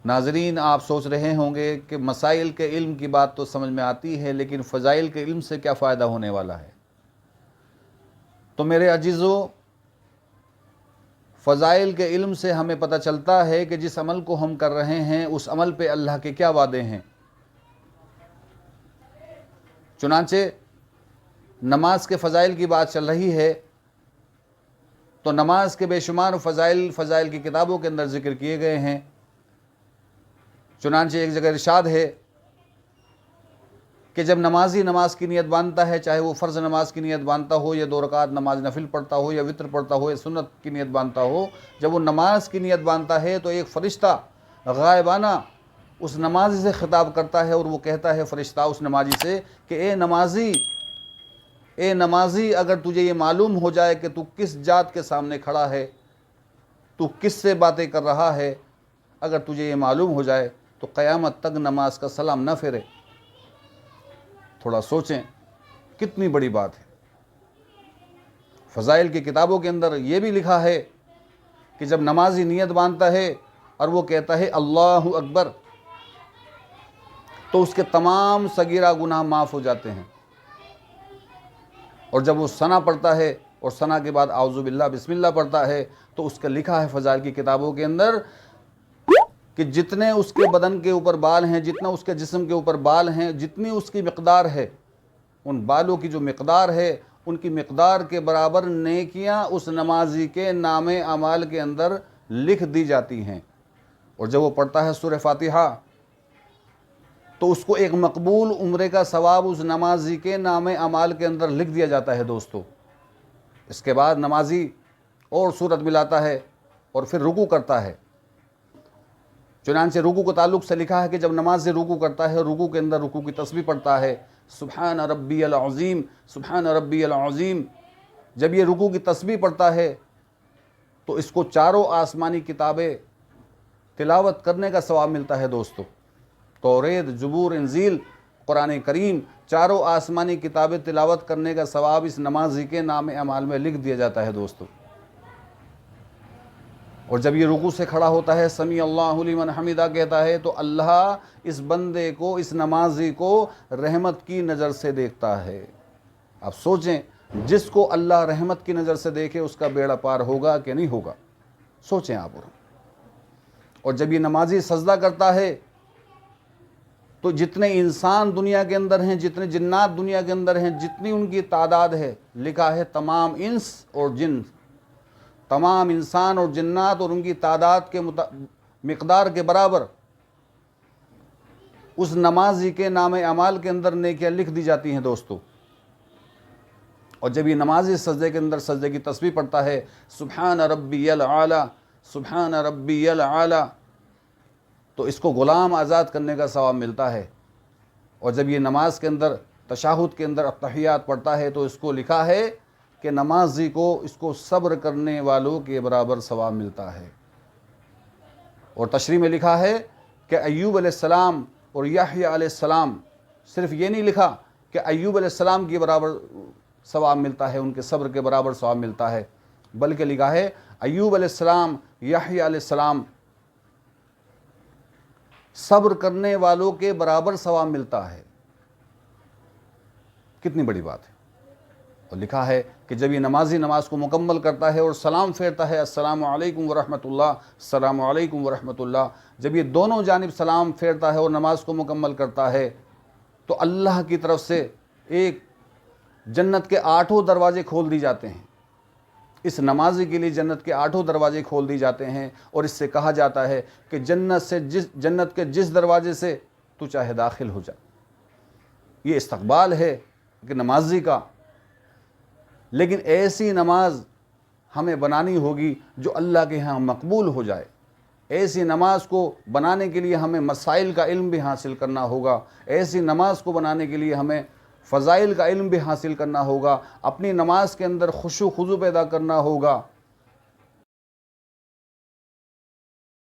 ناظرین، آپ سوچ رہے ہوں گے کہ مسائل کے علم کی بات تو سمجھ میں آتی ہے، لیکن فضائل کے علم سے کیا فائدہ ہونے والا ہے؟ تو میرے عزیزو، فضائل کے علم سے ہمیں پتہ چلتا ہے کہ جس عمل کو ہم کر رہے ہیں اس عمل پہ اللہ کے کیا وعدے ہیں۔ چنانچہ نماز کے فضائل کی بات چل رہی ہے تو نماز کے بے شمار فضائل کی کتابوں کے اندر ذکر کیے گئے ہیں۔ چنانچہ ایک جگہ ارشاد ہے کہ جب نمازی نماز کی نیت باندھتا ہے، چاہے وہ فرض نماز کی نیت باندھتا ہو یا 2 رکعت نماز نفل پڑھتا ہو یا وتر پڑھتا ہو یا سنت کی نیت باندھتا ہو، جب وہ نماز کی نیت باندھتا ہے تو ایک فرشتہ غائبانہ اس نمازی سے خطاب کرتا ہے اور وہ کہتا ہے فرشتہ اس نمازی سے کہ اے نمازی، اگر تجھے یہ معلوم ہو جائے کہ تو کس ذات کے سامنے کھڑا ہے، تو کس سے باتیں کر رہا ہے، اگر تجھے یہ معلوم ہو جائے تو قیامت تک نماز کا سلام نہ پھیرے۔ تھوڑا سوچیں، کتنی بڑی بات ہے۔ فضائل کی کتابوں کے اندر یہ بھی لکھا ہے کہ جب نمازی نیت باندھتا ہے اور وہ کہتا ہے اللہ اکبر، تو اس کے تمام صغیرہ گناہ معاف ہو جاتے ہیں، اور جب وہ ثنا پڑھتا ہے اور ثنا کے بعد اعوذ باللہ بسم اللہ پڑھتا ہے تو اس کا لکھا ہے فضائل کی کتابوں کے اندر کہ جتنے اس کے بدن کے اوپر بال ہیں، جتنا اس کے جسم کے اوپر بال ہیں، جتنی اس کی مقدار ہے، ان بالوں کی جو مقدار ہے ان کی مقدار کے برابر نیکیاں اس نمازی کے نام اعمال کے اندر لکھ دی جاتی ہیں۔ اور جب وہ پڑھتا ہے سورہ فاتحہ تو اس کو ایک مقبول عمرے کا ثواب اس نمازی کے نام اعمال کے اندر لکھ دیا جاتا ہے دوستو۔ اس کے بعد نمازی اور سورت ملاتا ہے اور پھر رکوع کرتا ہے۔ چنانچہ رکوع کے تعلق سے لکھا ہے کہ جب نماز سے رکوع کرتا ہے، رکوع کے اندر رکوع کی تسبیح پڑھتا ہے، سبحان ربی العظیم، سبحان ربی العظیم۔ جب یہ رکوع کی تسبیح پڑھتا ہے تو اس کو 4 آسمانی کتابیں تلاوت کرنے کا ثواب ملتا ہے دوستو۔ توریت، زبور، انجیل، قرآن کریم، 4 آسمانی کتابیں تلاوت کرنے کا ثواب اس نمازی کے نام اعمال میں لکھ دیا جاتا ہے دوستو۔ اور جب یہ رکوع سے کھڑا ہوتا ہے، سمیع اللہ لمن حمدہ کہتا ہے، تو اللہ اس بندے کو، اس نمازی کو رحمت کی نظر سے دیکھتا ہے۔ اب سوچیں، جس کو اللہ رحمت کی نظر سے دیکھے اس کا بیڑا پار ہوگا کہ نہیں ہوگا؟ سوچیں آپ۔ اور جب یہ نمازی سجدہ کرتا ہے تو جتنے انسان دنیا کے اندر ہیں، جتنے جنات دنیا کے اندر ہیں، جتنی ان کی تعداد ہے، لکھا ہے تمام انس اور جن، تمام انسان اور جنات اور ان کی تعداد کے مقدار کے برابر اس نمازی کے نام اعمال کے اندر نیکیاں لکھ دی جاتی ہیں دوستو۔ اور جب یہ نمازی سجدے کے اندر سجدے کی تسبیح پڑھتا ہے، سبحان ربی العالی، سبحان ربی العالی، تو اس کو غلام آزاد کرنے کا ثواب ملتا ہے۔ اور جب یہ نماز کے اندر تشہد کے اندر التحیات پڑھتا ہے تو اس کو لکھا ہے کہ نمازی کو اس کو صبر کرنے والوں کے برابر ثواب ملتا ہے۔ اور تشریح میں لکھا ہے کہ ایوب علیہ السلام اور یحییٰ علیہ السلام، صرف یہ نہیں لکھا کہ ایوب علیہ السلام کے برابر ثواب ملتا ہے، ان کے صبر کے برابر ثواب ملتا ہے، بلکہ لکھا ہے ایوب علیہ السلام، یحییٰ علیہ السلام، صبر کرنے والوں کے برابر ثواب ملتا ہے۔ کتنی بڑی بات ہے۔ اور لکھا ہے کہ جب یہ نمازی نماز کو مکمل کرتا ہے اور سلام پھیرتا ہے، السلام علیکم ورحمۃ اللہ، السلام علیکم ورحمۃ اللہ، جب یہ دونوں جانب سلام پھیرتا ہے اور نماز کو مکمل کرتا ہے تو اللہ کی طرف سے ایک جنت کے 8 دروازے کھول دی جاتے ہیں۔ اس نمازی کے لیے جنت کے 8 دروازے کھول دی جاتے ہیں، اور اس سے کہا جاتا ہے کہ جنت کے جس دروازے سے تو چاہے داخل ہو جا۔ یہ استقبال ہے کہ نمازی کا، لیکن ایسی نماز ہمیں بنانی ہوگی جو اللہ کے ہاں مقبول ہو جائے۔ ایسی نماز کو بنانے کے لیے ہمیں مسائل کا علم بھی حاصل کرنا ہوگا، ایسی نماز کو بنانے کے لیے ہمیں فضائل کا علم بھی حاصل کرنا ہوگا، اپنی نماز کے اندر خشوع و خضوع پیدا کرنا ہوگا۔